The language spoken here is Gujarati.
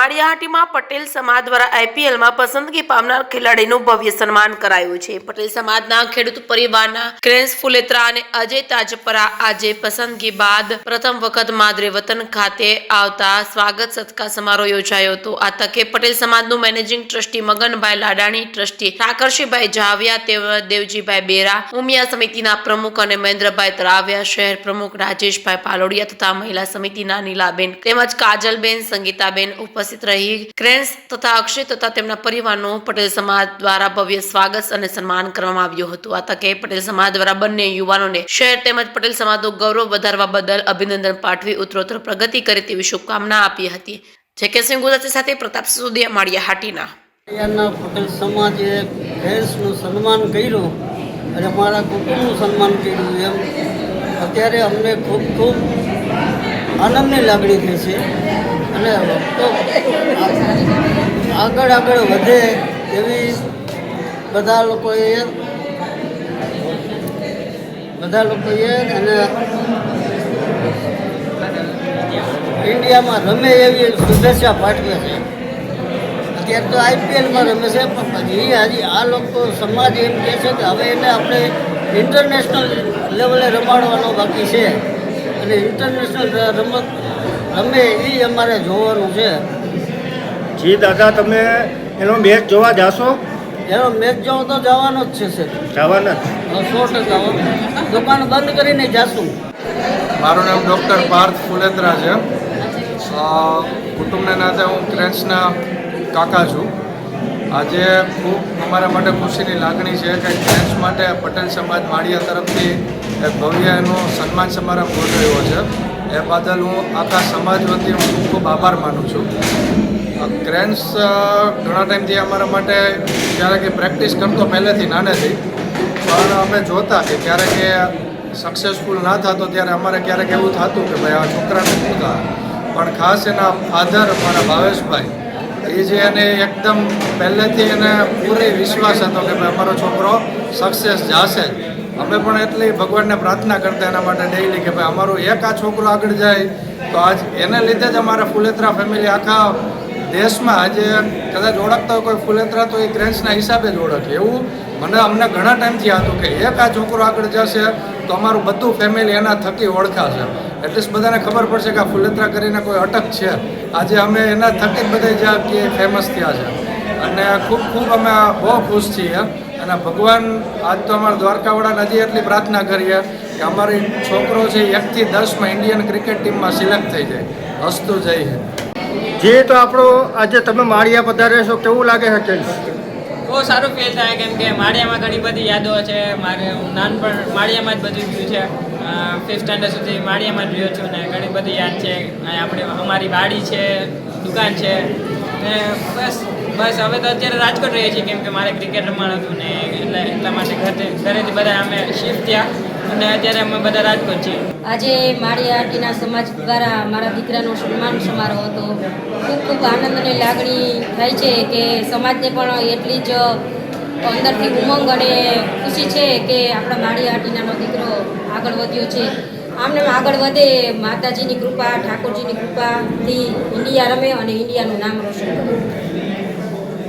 માળિયાહાટીમાં પટેલ સમાજ દ્વારા આઈપીએલમાં પસંદગી પામનાર ખેલાડીનું ભવ્ય સન્માન કરાયું છે। પટેલ સમાજના ખેડૂત પરિવારના ક્રેન્સ ફુલેત્રા અને અજય તાજપરા આજે પસંદગી બાદ પ્રથમ વખત માદરે વતન ખાતે આવતા સ્વાગત સત્કાર સમારોહ યોજાયો હતો। આ તકે પટેલ સમાજનું managing trustee Maganbhai Ladani, trustee Thakarshibhai Javiya, Devjibhai Bera, Umiya સમિતિના પ્રમુખ અને મહેન્દ્રભાઈ તરાવિયા, શહેર પ્રમુખ રાજેશભાઈ પાલોડિયા તથા મહિલા સમિતિના નીલાબેન તેમજ કાજલબેન, સંગીતાબેન ઉપસ્થિત રહી ક્રેન્સ તથા અક્ષય તથા તેમના પરિવારનું પટેલ સમાજ દ્વારા ભવ્ય સ્વાગત અને સન્માન કરવામાં આવ્યું હતું। આ તકે પટેલ સમાજ દ્વારા બંને યુવાનોને શહેર તેમજ પટેલ સમાજનું ગૌરવ વધારવા બદલ અભિનંદન પાઠવી ઉત્તરોત્તર પ્રગતિ કરે તેવી શુભકામના આપી હતી। જેકેસિંહ ગુજરાતી સાથે પ્રતાપ સુદિયા, માળિયાહાટીના। પટેલ સમાજે ક્રેન્સનું સન્માન કર્યું અને મારા કુટુંબનું સન્માન કર્યું, એમ અત્યારે અમને ખૂબ ખૂબ આનંદની લાગણી થઈ છે અને તો આગળ વધે એવી બધા લોકોએ અને ઇન્ડિયામાં રમે એવી શુભેચ્છા પાઠવે છે। અત્યારે તો આઈપીએલમાં રમે છે, પણ હજી આ લોકો સમાજ એમ કહે છે કે હવે એને આપણે ઇન્ટરનેશનલ લેવલે રમાડવાનો બાકી છે અને ઇન્ટરનેશનલ રમત રમે એ અમારે જોવાનું છે। જી દાદા, તમે એનો મેચ જોવા જાશો? એનો મેચ જોવો તો જવાનો જ છે સર, જવાના 100% દુકાન બંધ કરીને જાશું। મારું નામ ડૉક્ટર પાર્થ ફુલેત્રા છે। કુટુંબના નાતે હું ક્રેન્સના કાકા છું। આજે ખૂબ અમારા માટે ખુશીની લાગણી છે કે ક્રેન્સ માટે પટેલ સમાજ માળિયા તરફથી એક ભવ્ય એનો સન્માન સમારંભ ગોઠવ્યો છે। એ બદલ હું આખા સમાજ વતી હું ખૂબ ખૂબ આભાર માનું છું। ક્રેન્સ ઘણા ટાઈમથી અમારા માટે ક્યારેક પ્રેક્ટિસ કરતો પહેલેથી નાનેથી, પણ અમે જોતા કે ક્યારેક એ સક્સેસફુલ ના થતો ત્યારે અમારે ક્યારેક એવું થતું કે ભાઈ આ છોકરાને શું થાય, પણ ખાસ એના ફાધર મારા ભાવેશભાઈ, એ જે એને એકદમ પહેલેથી એને પૂરી વિશ્વાસ હતો કે ભાઈ અમારો છોકરો સક્સેસ જશે। અમે પણ એટલી ભગવાનને પ્રાર્થના કરતા એના માટે ડેઈલી કે ભાઈ અમારું એક આ છોકરો આગળ જાય તો આજ એને લીધે જ અમારા ફુલેત્રા ફેમિલી આખા દેશમાં આજે કદાચ ઓળખતા હોય કોઈ ફુલેત્રા તો એ ક્રેન્સના હિસાબે જ ઓળખે, એવું અમને ઘણા ટાઈમથી હતું કે એક આ છોકરો આગળ જશે તો અમારું બધું ફેમિલી એના થકી ઓળખાશે, એટલીસ્ટ બધાને ખબર પડશે કે આ ફુલેત્રા કરીને કોઈ અટક છે। આજે અમે એના થકી જ બધા જ્યાં કે ફેમસ થયા છે અને ખૂબ ખૂબ અમે બહુ ખુશ છીએ અને ભગવાન આજ તો અમારા દ્વારકાવાળાને હજી એટલી પ્રાર્થના કરીએ કે અમારી છોકરો છે 1 થી 10માં ઇન્ડિયન ક્રિકેટ ટીમમાં સિલેક્ટ થઈ જાય, હસતું જાય છે। જે તો આપણો આજે તમે માળિયા પધાર્યા છો, કેવું લાગે છે ક્રેન્સ? બહુ સારું ફીલ થાય, કેમ કે માળિયામાં ઘણી બધી યાદો છે। મારે નાનપણ માળિયામાં જ બધું ગયું છે, 5th સ્ટાન્ડર્ડ સુધી માળિયામાં જ રહ્યો છું ને ઘણી બધી યાદ છે। અહીં અમારી વાડી છે, દુકાન છે ને બસ હવે તો અત્યારે રાજકોટ રહીએ છીએ કેમ કે મારે ક્રિકેટ રમવાનું હતું ને એટલા માટે ઘરેથી બધા અમે શિફ્ટ થયા અને અત્યારે અમે બધા રાજકોટ છીએ। આજે માળિયાહાટીના સમાજ દ્વારા મારા દીકરાનો સન્માન સમારોહ હતો। ખૂબ ખૂબ આનંદ અને લાગણી થાય છે કે સમાજને પણ એટલી જ અંદરથી ઉમંગ અને ખુશી છે કે આપણા માળિયાહાટીનાનો દીકરો આગળ વધ્યો છે। આમને આગળ વધે, માતાજીની કૃપા, ઠાકોરજીની કૃપાથી ઇન્ડિયા રમે અને ઇન્ડિયાનું નામ રોશન કરે।